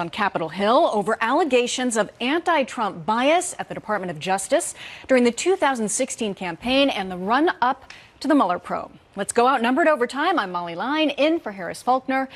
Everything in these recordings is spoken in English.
On Capitol Hill over allegations of anti-Trump bias at the Department of Justice during the 2016 campaign and the run-up to the Mueller probe. Let's go outnumbered over time. I'm Molly Line, in for Harris Faulkner.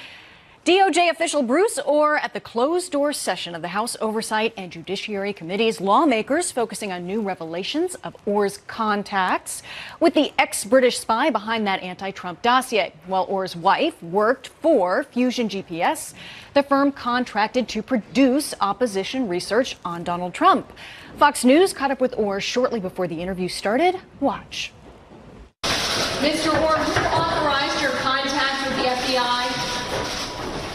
DOJ official Bruce Ohr at the closed-door session of the House Oversight and Judiciary Committee's lawmakers focusing on new revelations of Ohr's contacts with the ex-British spy behind that anti-Trump dossier. While Ohr's wife worked for Fusion GPS, the firm contracted to produce opposition research on Donald Trump. Fox News caught up with Ohr shortly before the interview started. Watch. Mr. Ohr, who authorized your contact with the FBI?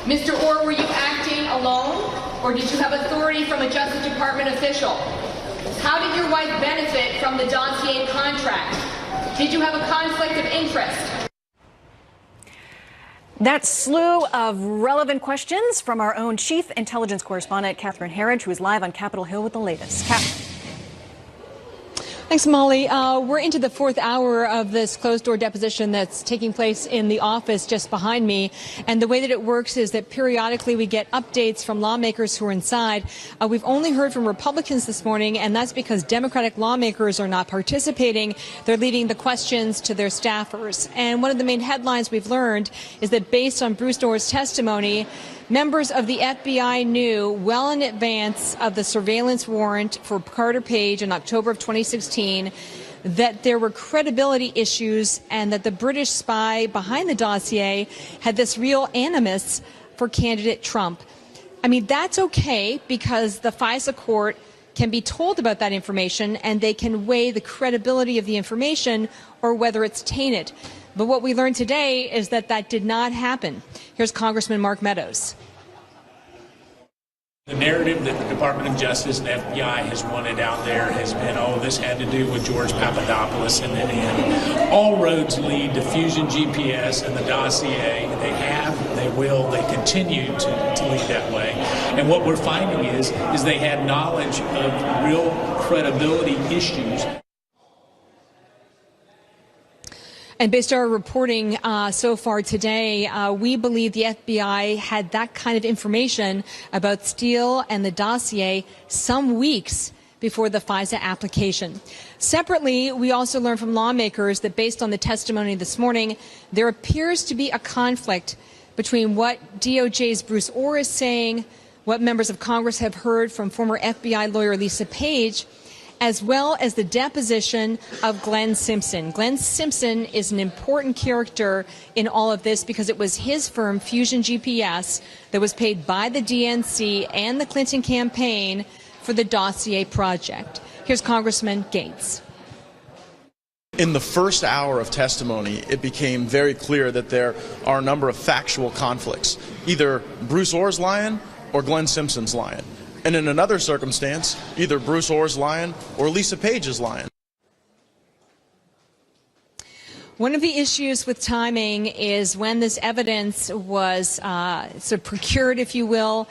Mr. Ohr, were you acting alone, or did you have authority from a Justice Department official? How did your wife benefit from the dossier contract? Did you have a conflict of interest? That slew of relevant questions from our own chief intelligence correspondent, Catherine Herridge, who is live on Capitol Hill with the latest. Catherine. Thanks, Molly. We're into the fourth hour of this closed-door deposition that's taking place in the office just behind me. And the way that it works is that periodically we get updates from lawmakers who are inside. We've only heard from Republicans this morning, and that's because Democratic lawmakers are not participating. They're leaving the questions to their staffers. And one of the main headlines we've learned is that based on Bruce Ohr's testimony, members of the FBI knew well in advance of the surveillance warrant for Carter Page in October of 2016 that there were credibility issues and that the British spy behind the dossier had this real animus for candidate Trump. I mean, that's okay because the FISA court can be told about that information and they can weigh the credibility of the information or whether it's tainted. But what we learned today is that that did not happen. Here's Congressman Mark Meadows. The narrative that the Department of Justice and FBI has wanted out there has been, oh, this had to do with George Papadopoulos and then all roads lead to Fusion GPS and the dossier. They have, they will, they continue to lead that way. And what we're finding is they had knowledge of real credibility issues. And based on our reporting so far today, we believe the FBI had that kind of information about Steele and the dossier some weeks before the FISA application. Separately, we also learned from lawmakers that based on the testimony this morning, there appears to be a conflict between what DOJ's Bruce Ohr is saying, what members of Congress have heard from former FBI lawyer Lisa Page, as well as the deposition of Glenn Simpson. Glenn Simpson is an important character in all of this because it was his firm, Fusion GPS, that was paid by the DNC and the Clinton campaign for the dossier project. Here's Congressman Gates. In the first hour of testimony, it became very clear that there are a number of factual conflicts. Either Bruce Ohr's lying or Glenn Simpson's lying. And in another circumstance, either Bruce Ohr's lying or Lisa Page is lying. One of the issues with timing is when this evidence was sort of procured, if you will,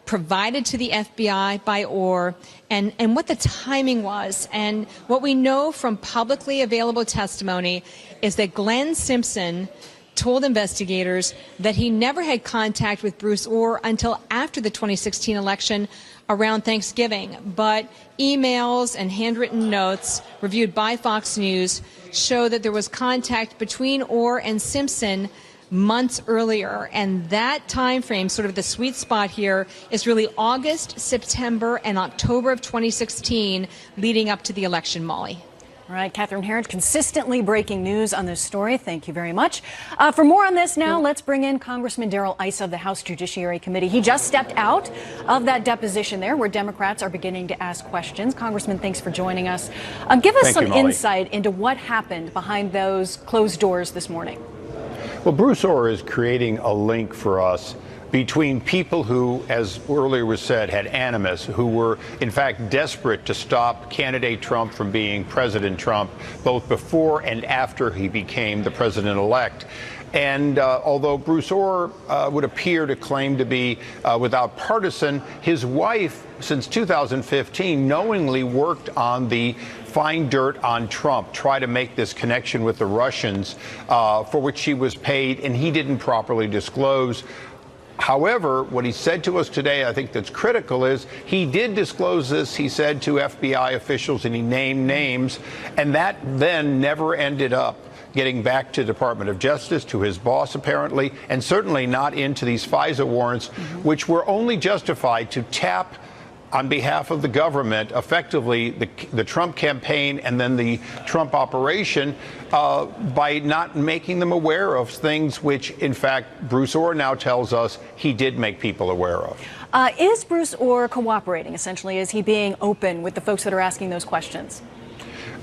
provided to the FBI by Ohr, and what the timing was. And what we know from publicly available testimony is that Glenn Simpson told investigators that he never had contact with Bruce Ohr until after the 2016 election around Thanksgiving. But emails and handwritten notes reviewed by Fox News show that there was contact between Ohr and Simpson months earlier. And that time frame, sort of the sweet spot here, is really August, September, and October of 2016 leading up to the election, Molly. All right, Catherine Herridge, consistently breaking news on this story. Thank you very much. For more on this now, let's bring in Congressman Darrell Issa of the House Judiciary Committee. He just stepped out of that deposition there where Democrats are beginning to ask questions. Congressman, thanks for joining us. Give us some insight into what happened behind those closed doors this morning. Well, Bruce Ohr is creating a link for us between people who, as earlier was said, had animus, who were in fact desperate to stop candidate Trump from being President Trump, both before and after he became the president-elect. And although Bruce Ohr would appear to claim to be without partisan, his wife, since 2015, knowingly worked on the fine dirt on Trump, try to make this connection with the Russians for which she was paid, and he didn't properly disclose However, what he said to us today, I think that's critical, is he did disclose this, he said, to FBI officials, and he named names, and that then never ended up getting back to the Department of Justice, to his boss, apparently, and certainly not into these FISA warrants, which were only justified to tap on behalf of the government, effectively the Trump campaign and then the Trump operation, by not making them aware of things which, in fact, Bruce Ohr now tells us he did make people aware of. Is Bruce Ohr cooperating, essentially? Is he being open with the folks that are asking those questions?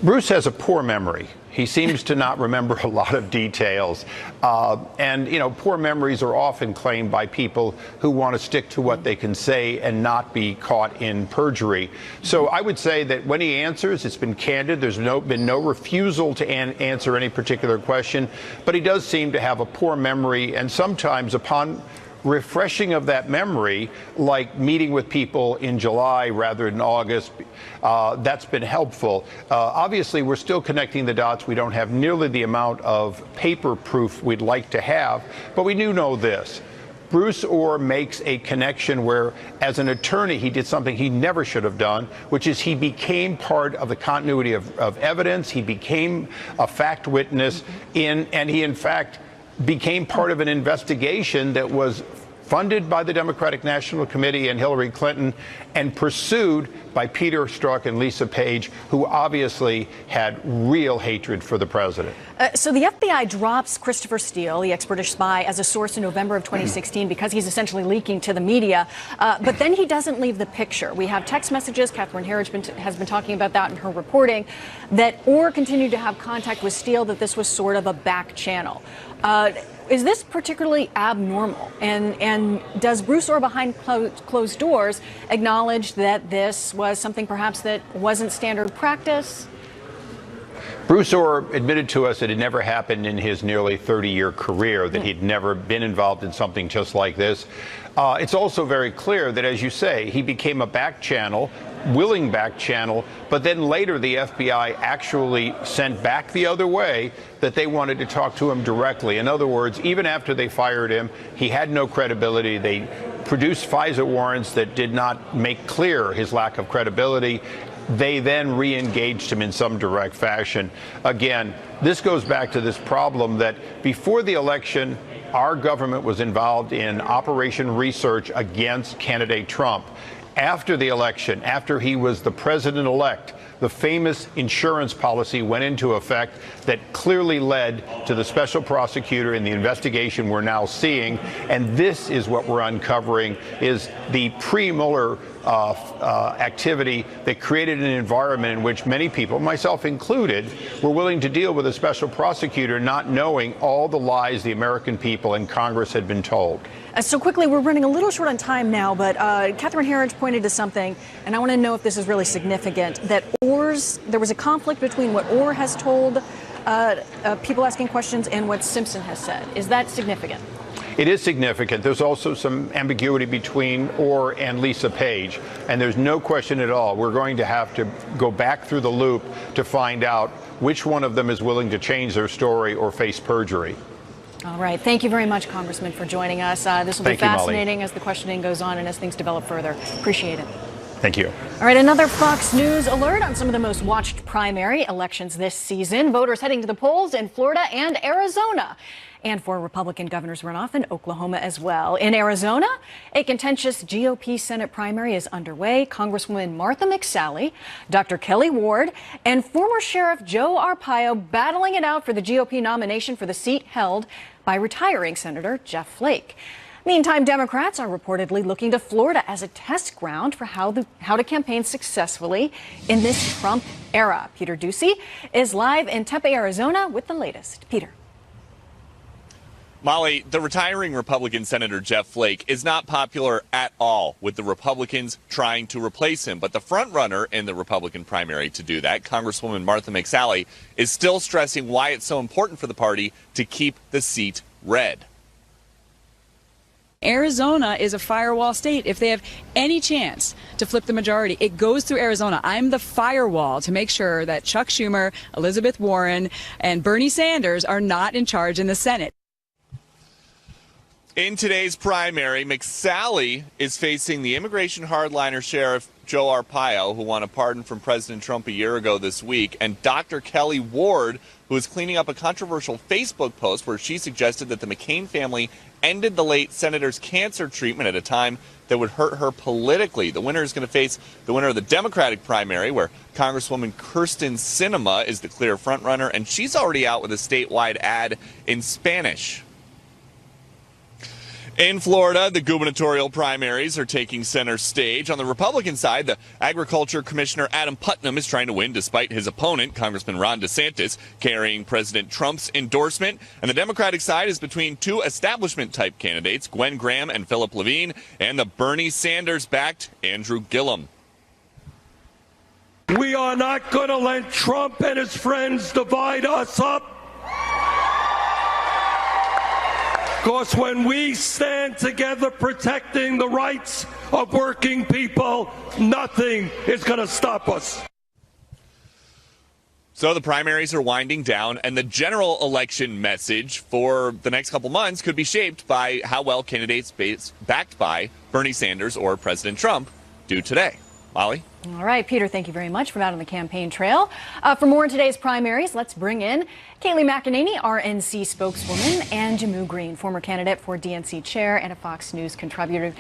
Bruce has a poor memory. He seems to not remember a lot of details. And, you know, poor memories are often claimed by people who want to stick to what they can say and not be caught in perjury. So I would say that when he answers, it's been candid. There's been no refusal to answer any particular question. But he does seem to have a poor memory, and sometimes upon refreshing of that memory, like meeting with people in July rather than August, that's been helpful. Obviously, we're still connecting the dots. We don't have nearly the amount of paper proof we'd like to have, but we do know this. Bruce Ohr makes a connection where, as an attorney, he did something he never should have done, which is he became part of the continuity of evidence. He became a fact witness and he, in fact, became part of an investigation that was funded by the Democratic National Committee and Hillary Clinton and pursued by Peter Strzok and Lisa Page, who obviously had real hatred for the president. So the FBI drops Christopher Steele, the ex-British spy, as a source in November of 2016 because he's essentially leaking to the media. But then he doesn't leave the picture. We have text messages. Catherine Herridge has been talking about that in her reporting, that Ohr continued to have contact with Steele, that this was sort of a back channel. Is this particularly abnormal? And does Bruce Ohr, behind closed doors, acknowledge that this was something perhaps that wasn't standard practice? Bruce Ohr admitted to us that it never happened in his nearly 30-year career, that he'd never been involved in something just like this. It's also very clear that, as you say, he became a back channel, willing back channel, but then later the FBI actually sent back the other way, that they wanted to talk to him directly. In other words, even after they fired him, he had no credibility. They produced FISA warrants that did not make clear his lack of credibility. They then re-engaged him in some direct fashion. Again, this goes back to this problem that before the election, our government was involved in Operation Research against candidate Trump. After the election, after he was the president-elect, the famous insurance policy went into effect that clearly led to the special prosecutor in the investigation we're now seeing. And this is what we're uncovering, is the pre-Mueller activity that created an environment in which many people, myself included, were willing to deal with a special prosecutor, not knowing all the lies the American people and Congress had been told. So quickly, we're running a little short on time now, but Catherine Herridge pointed to something, and I want to know if this is really significant, that there was a conflict between what Ohr has told people asking questions and what Simpson has said. Is that significant? It is significant. There's also some ambiguity between Ohr and Lisa Page, and there's no question at all. We're going to have to go back through the loop to find out which one of them is willing to change their story or face perjury. All right. Thank you very much, Congressman, for joining us. This will be fascinating as the questioning goes on and as things develop further. Appreciate it. Thank you. All right, another Fox News alert on some of the most watched primary elections this season. Voters heading to the polls in Florida and Arizona, and for a Republican governor's runoff in Oklahoma as well. In Arizona, a contentious GOP Senate primary is underway. Congresswoman Martha McSally, Dr. Kelly Ward, and former Sheriff Joe Arpaio battling it out for the GOP nomination for the seat held by retiring Senator Jeff Flake. Meantime, Democrats are reportedly looking to Florida as a test ground for how to campaign successfully in this Trump era. Peter Ducey is live in Tempe, Arizona with the latest. Peter. Molly, the retiring Republican Senator Jeff Flake is not popular at all with the Republicans trying to replace him. But the frontrunner in the Republican primary to do that, Congresswoman Martha McSally, is still stressing why it's so important for the party to keep the seat red. Arizona is a firewall state. If they have any chance to flip the majority, it goes through Arizona. I'm the firewall to make sure that Chuck Schumer, Elizabeth Warren, and Bernie Sanders are not in charge in the Senate. In today's primary, McSally is facing the immigration hardliner Sheriff Joe Arpaio, who won a pardon from President Trump a year ago this week, and Dr. Kelly Ward, who is cleaning up a controversial Facebook post where she suggested that the McCain family ended the late senator's cancer treatment at a time that would hurt her politically. The winner is going to face the winner of the Democratic primary, where Congresswoman Kyrsten Sinema is the clear frontrunner, and she's already out with a statewide ad in Spanish. In Florida, the gubernatorial primaries are taking center stage. On the Republican side, the Agriculture Commissioner Adam Putnam is trying to win despite his opponent, Congressman Ron DeSantis, carrying President Trump's endorsement. And the Democratic side is between two establishment-type candidates, Gwen Graham and Philip Levine, and the Bernie Sanders-backed Andrew Gillum. We are not going to let Trump and his friends divide us up. Because when we stand together protecting the rights of working people, nothing is going to stop us. So the primaries are winding down, and the general election message for the next couple months could be shaped by how well candidates backed by Bernie Sanders or President Trump do today. Molly? All right, Peter, thank you very much for that on the campaign trail. For more in today's primaries, let's bring in Kayleigh McEnany, RNC spokeswoman, and Jehmu Green, former candidate for DNC chair and a Fox News contributor.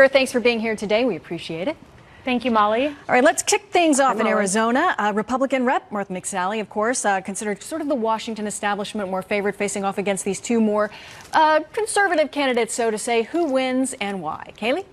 Thanks for being here today. We appreciate it. Thank you, Molly. All right, let's kick things off in Arizona. Republican Rep. Martha McSally, of course, considered sort of the Washington establishment, more favored, facing off against these two more conservative candidates, so to say. Who wins and why? Kayleigh?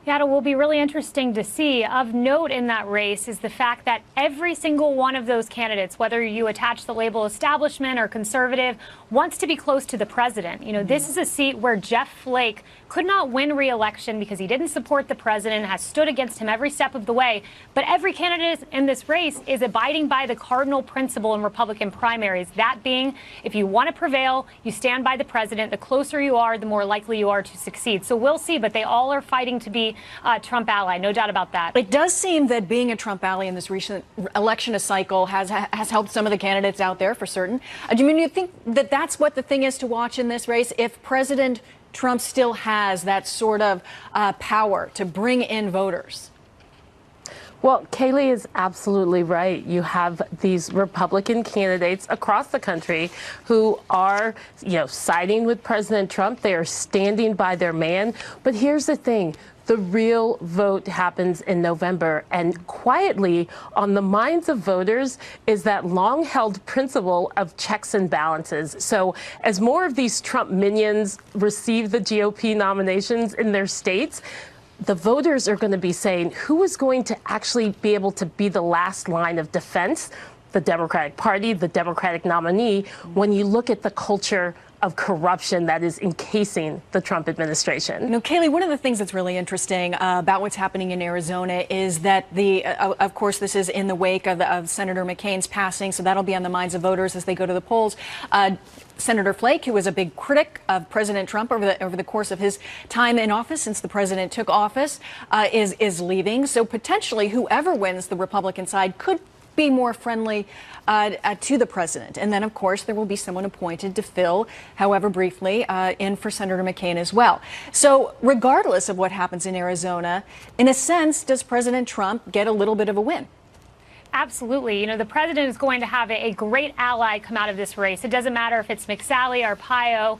Yeah, it will be really interesting to see. Of note in that race is the fact that every single one of those candidates, whether you attach the label establishment or conservative, wants to be close to the president. You know, this is a seat where Jeff Flake could not win re-election because he didn't support the president, has stood against him every step of the way. But every candidate in this race is abiding by the cardinal principle in Republican primaries, that being, if you want to prevail, you stand by the president. The closer you are, the more likely you are to succeed. So we'll see, but they all are fighting to be a Trump ally, no doubt about that. It does seem that being a Trump ally in this recent election cycle has helped some of the candidates out there for certain. Do you think that that's what the thing is to watch in this race? If President Trump still has that sort of power to bring in voters? Well, Kayleigh is absolutely right. You have these Republican candidates across the country who are, siding with President Trump. They are standing by their man. But here's the thing. The real vote happens in November, and quietly on the minds of voters is that long-held principle of checks and balances. So as more of these Trump minions receive the GOP nominations in their states, the voters are going to be saying who is going to actually be able to be the last line of defense, the Democratic Party, the Democratic nominee, when you look at the culture of corruption that is encasing the Trump administration. Kayleigh, one of the things that's really interesting about what's happening in Arizona is that of course, this is in the wake of Senator McCain's passing, so that'll be on the minds of voters as they go to the polls. Senator Flake, who was a big critic of President Trump over the course of his time in office since the president took office, is leaving. So potentially, whoever wins the Republican side could be more friendly to the president. And then, of course, there will be someone appointed to fill, however briefly, in for Senator McCain as well. So regardless of what happens in Arizona, in a sense, does President Trump get a little bit of a win? Absolutely. The president is going to have a great ally come out of this race. It doesn't matter if it's McSally, Arpaio,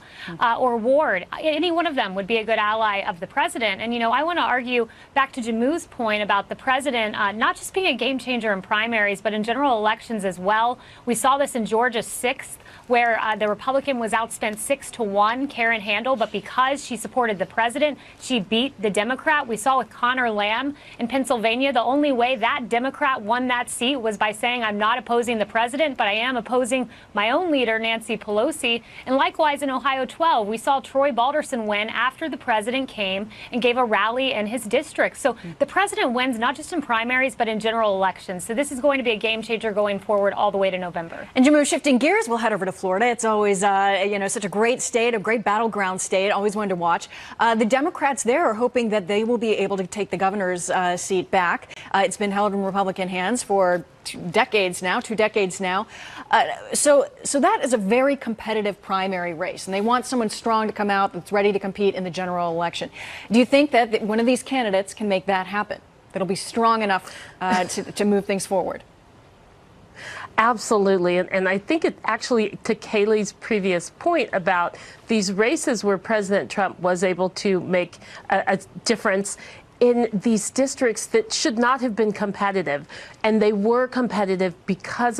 or Ward. Any one of them would be a good ally of the president. And, I want to argue back to Jehmu's point about the president not just being a game changer in primaries, but in general elections as well. We saw this in Georgia 6th, where the Republican was outspent 6-1, Karen Handel, but because she supported the president, she beat the Democrat. We saw with Connor Lamb in Pennsylvania, the only way that Democrat won that seat was by saying, I'm not opposing the president, but I am opposing my own leader, Nancy Pelosi. And likewise in Ohio 12, we saw Troy Balderson win after the president came and gave a rally in his district. So the president wins not just in primaries, but in general elections. So this is going to be a game changer going forward all the way to November. And Jehmu, shifting gears, we'll head over to Florida. It's always, such a great state, a great battleground state, always one to watch. The Democrats there are hoping that they will be able to take the governor's seat back. It's been held in Republican hands for for 2 decades now. So that is a very competitive primary race, and they want someone strong to come out that's ready to compete in the general election. Do you think that one of these candidates can make that happen? That'll be strong enough to move things forward? Absolutely. And I think it actually, to Kayleigh's previous point about these races where President Trump was able to make a difference in these districts that should not have been competitive, and they were competitive because of